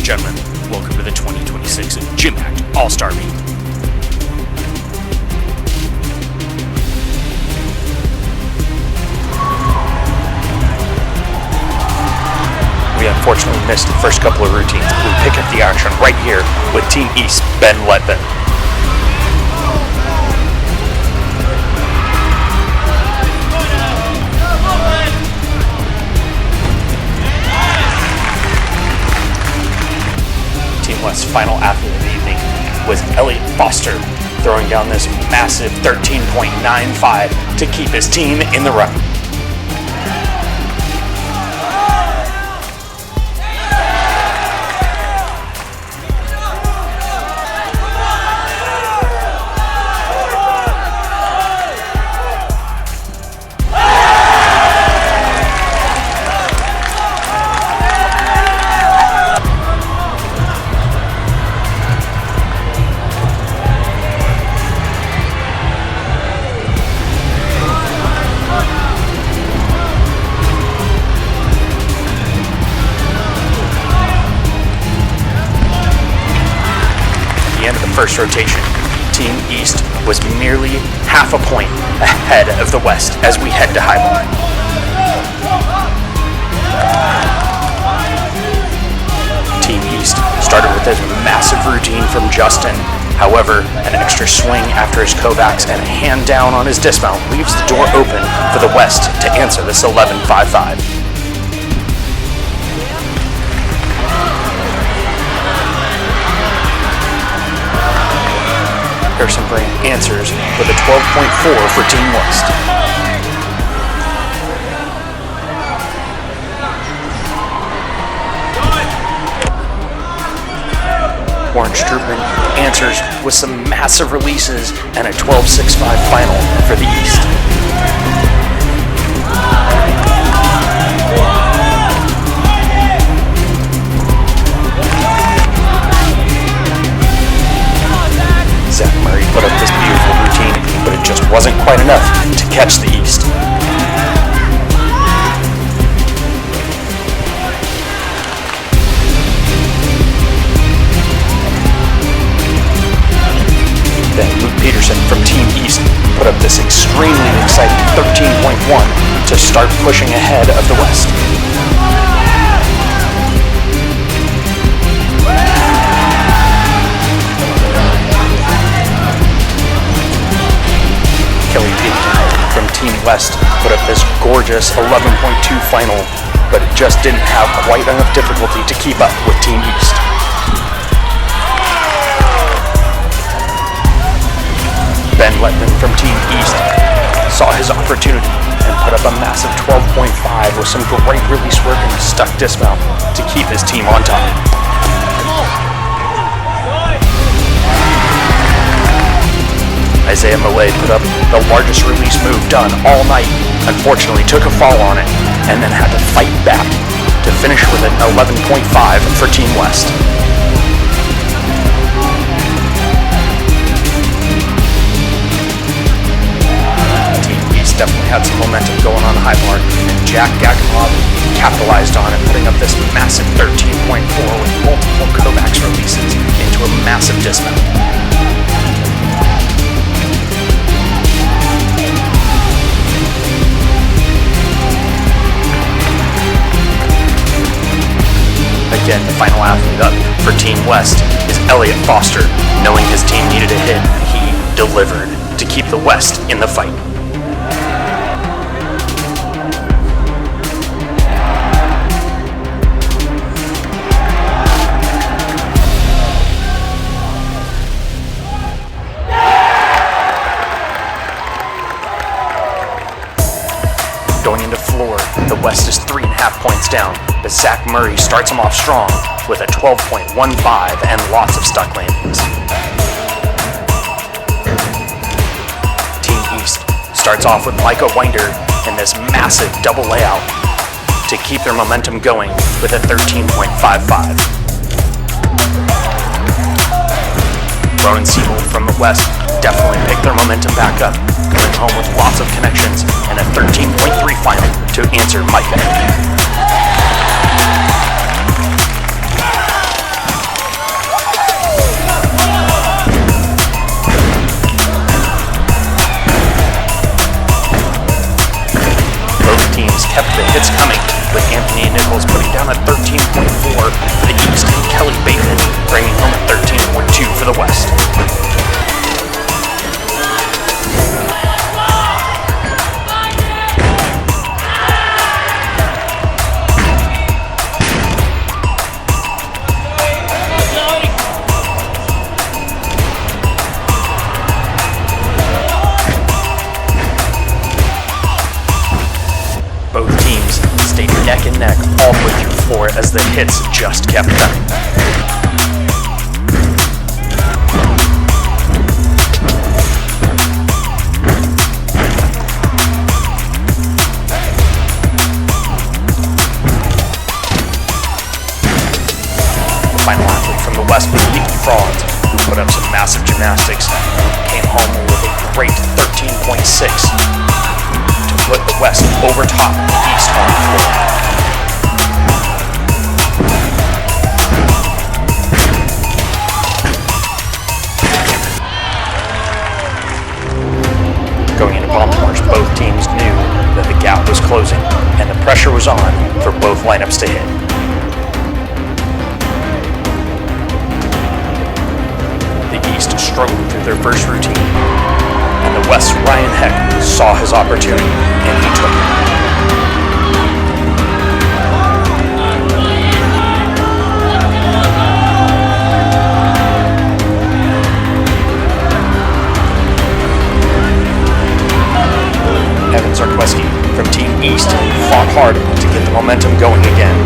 gentlemen, welcome to the 2026 GymACT All-Star Meet. We unfortunately missed the first couple of routines. We pick up the action right here with Team East, Ben Letman. Team West's final athlete of the evening was Elliot Foster, throwing down this massive 13.95 to keep his team in the run. First rotation, Team East was merely half a point ahead of the West as we head to high bar. Team East started with this massive routine from Justin. However, an extra swing after his Kovacs and a hand down on his dismount leaves the door open for the West to answer this 11.55. Harrison Grant answers with a 12.4 for Team West. Warren Stroopman answers with some massive releases and a 12.65 final for the East. Zach Murray put up this beautiful routine, but it just wasn't quite enough to catch the East. Then Luke Peterson from Team East put up this extremely exciting 13.1 to start pushing ahead of the West. From Team West put up this gorgeous 11.2 final, but it just didn't have quite enough difficulty to keep up with Team East. Ben Letman from Team East saw his opportunity and put up a massive 12.5 with some great release work and a stuck dismount to keep his team on top. Isaiah Millay put up the largest release move done all night, unfortunately took a fall on it, and then had to fight back to finish with an 11.5 for Team West. Team East definitely had some momentum going on the high bar, and Jack Gakamov capitalized on it, putting up this massive 13.4 with multiple Kovacs releases into a massive dismount. Again, the final athlete up for Team West is Elliot Foster. Knowing his team needed a hit, he delivered to keep the West in the fight. Going into floor, the West is 3.5 points down, but Zach Murray starts him off strong with a 12.15 and lots of stuck landings. Team East starts off with Micah Winder in this massive double layout to keep their momentum going with a 13.55. Rowan Siebel from the West definitely picked their momentum back up, going home with lots of connections and a 13.3 final to answer Micah. as the hits just kept coming. The final athlete from the West was Franz, who put up some massive gymnastics, came home with a great 13.6 to put the West over top the East on the floor. Going into Baltimore, both teams knew that the gap was closing and the pressure was on for both lineups to hit. The East struggled through their first routine, and the West's Ryan Heck saw his opportunity and he took it. From Team East fought hard to get the momentum going again.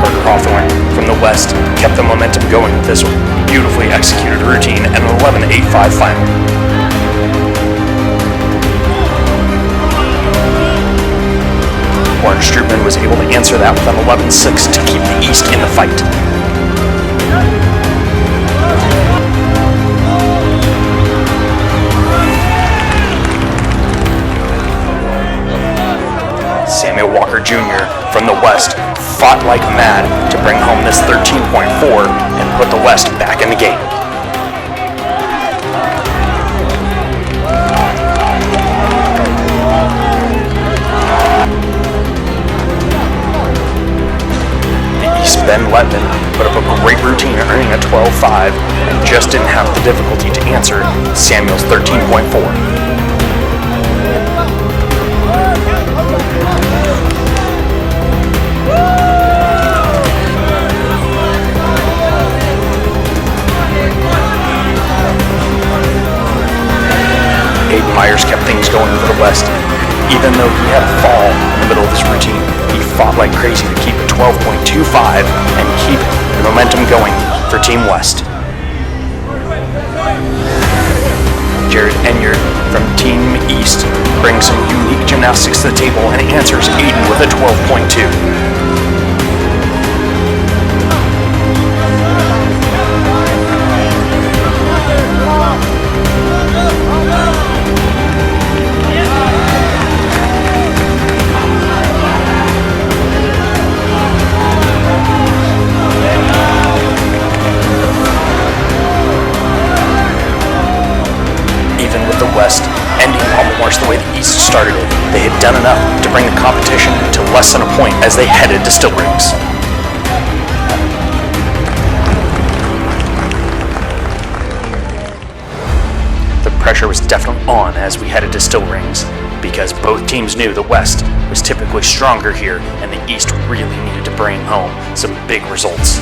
Carter Hawthorne from the West kept the momentum going with this beautifully executed routine and an 11.85 final. Warren Strootman was able to answer that with an 11.6 to keep the East in the fight. Samuel Walker Jr. from the West fought like mad to bring home this 13.4 and put the West back in the game. Ben Letman put up a great routine, earning a 12.5 and just didn't have the difficulty to answer Samuel's 13.4. Aiden Myers kept things going for the West. Even though he had a fall in the middle of his routine, he fought like crazy to keep it 12.25 and keep the momentum going for Team West. Jared Enyard from Team East brings some unique gymnastics to the table and answers Aiden with a 12.2. West ending Baltimore the way the East started it. They had done enough to bring the competition to less than a point as they headed to still rings. The pressure was definitely on as we headed to still rings because both teams knew the West was typically stronger here and the East really needed to bring home some big results.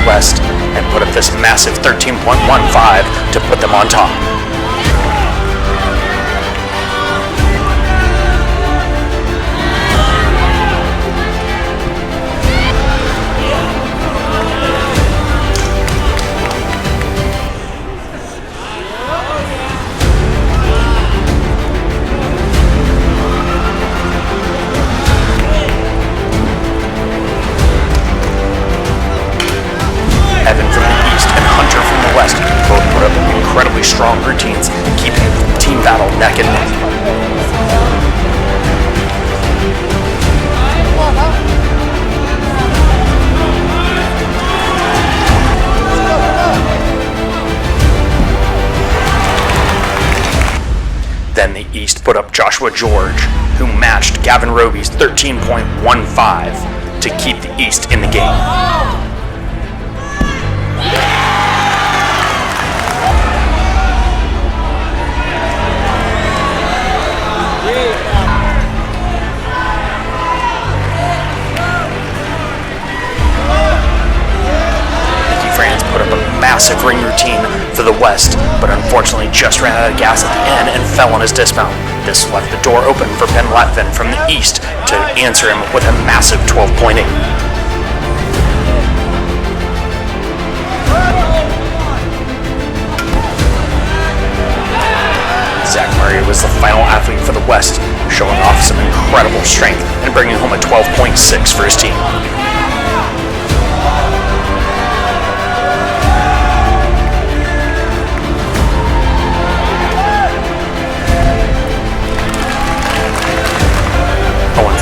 West and put up this massive 13.15 to put them on top. Evan from the East and Hunter from the West both put up incredibly strong routines, keeping the team battle neck and neck. Then the East put up Joshua George who matched Gavin Roby's 13.15 to keep the East in the game. Massive ring routine for the West, but unfortunately just ran out of gas at the end and fell on his dismount. This left the door open for Ben Latvin from the East to answer him with a massive 12.8. Zach Murray was the final athlete for the West, showing off some incredible strength and bringing home a 12.6 for his team.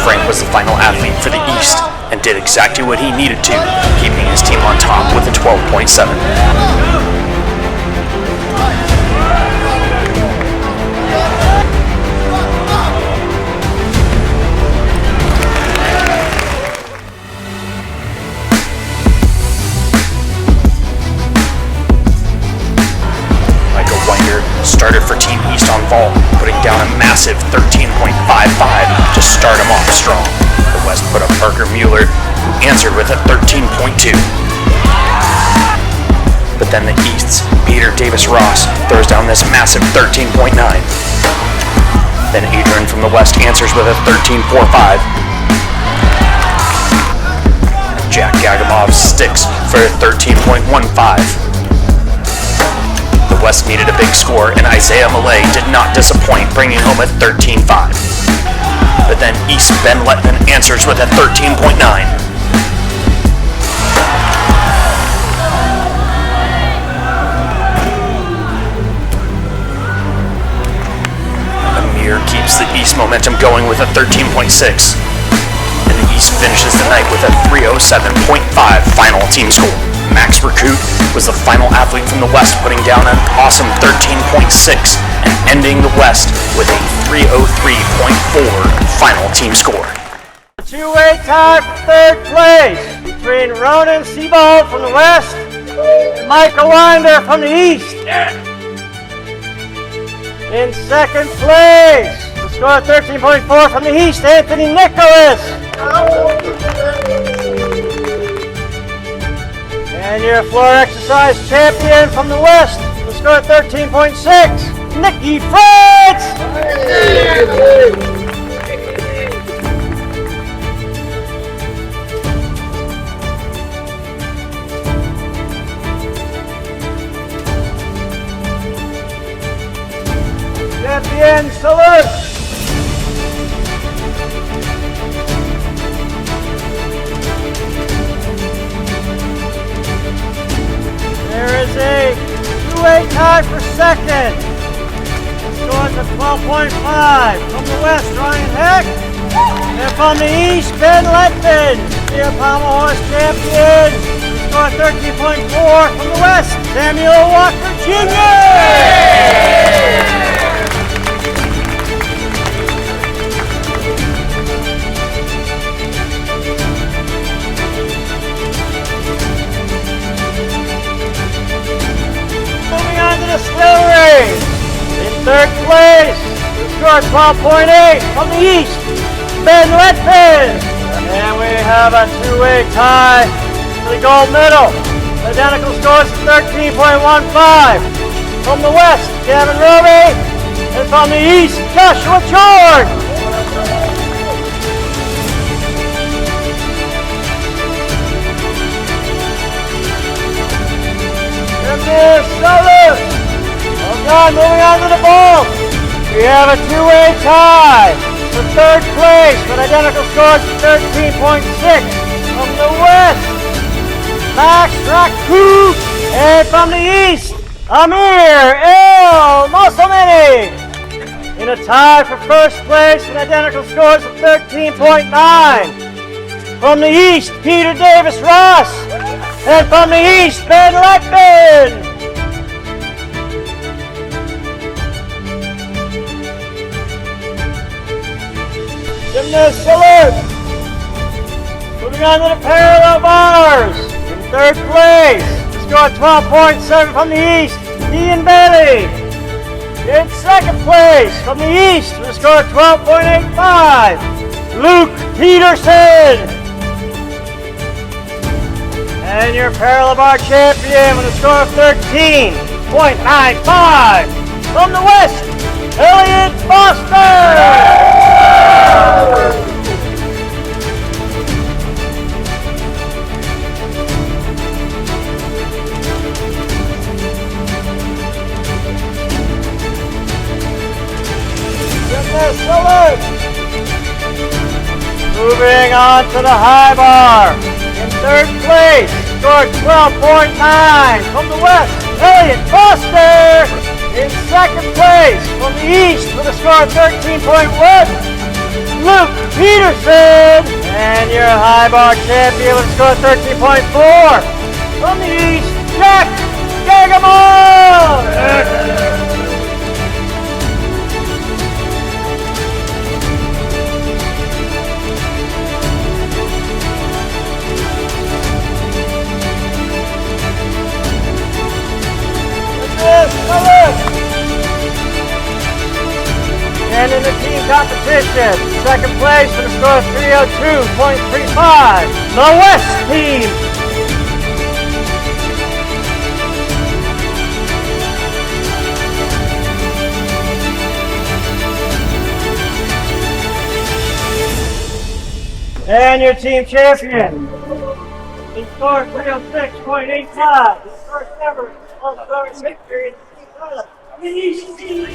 Frank was the final athlete for the East and did exactly what he needed to, keeping his team on top with a 12.7. Started for Team East on vault, putting down a massive 13.55 to start him off strong. The West put up Parker Mueller, who answered with a 13.2. But then the East's Peter Davis-Ross throws down this massive 13.9. Then Adrian from the West answers with a 13.45. Jack Gagamov sticks for a 13.15. The West needed a big score, and Isaiah Malay did not disappoint, bringing home a 13.5. But then East Ben Letman answers with a 13.9. Amir keeps the East momentum going with a 13.6. And the East finishes the night with a 307.5 final team score. Max Recruit was the final athlete from the West, putting down an awesome 13.6 and ending the West with a 303.4 final team score. Two-way tie for third place between Ronan Sebald from the West and Michael Winder from the East. In second place, the score 13.4 from the East, Anthony Nicholas. And your floor exercise champion from the West, the score 13.6, Nikki Fritz! Champion salute! There is a two-way tie for second. The score's at 12.5. From the West, Ryan Heck. And from the East, Ben Letman. The Pommel Horse champion. The score 13.4. From the West, Samuel Walker Jr. Distillery. In third place, the score 12.8 from the East, Ben Letman. And we have a two-way tie for the gold medal. Identical scores of 13.15. From the West, Gavin Roby. And from the East, Joshua George. Salute. Moving on to the ball. We have a two-way tie for third place with identical scores of 13.6 from the West, Max Raku, and from the East, Amir El Mosamini. In a tie for first place with identical scores of 13.9 from the East, Peter Davis-Ross, and from the East, Ben Letman. Gymnast salute. Moving on to the parallel bars. In third place, the score 12.7 from the east, Ian Bailey. In second place, from the east, with a score of 12.85, Luke Peterson. And your parallel bar champion with a score of 13.95, from the west, Elliot Foster. Salute. Moving on to the high bar. In third place, scored 12.9 from the west, Elliot Foster. In second place, from the east with a score of 13.1, Luke Peterson. And your high bar champion with a score of 13.4 from the east, Jack Gagamon. And in the team competition, second place with a score of 302.35, the West team. And your team champion, in score 306.85, the first ever all-star victory in the East team.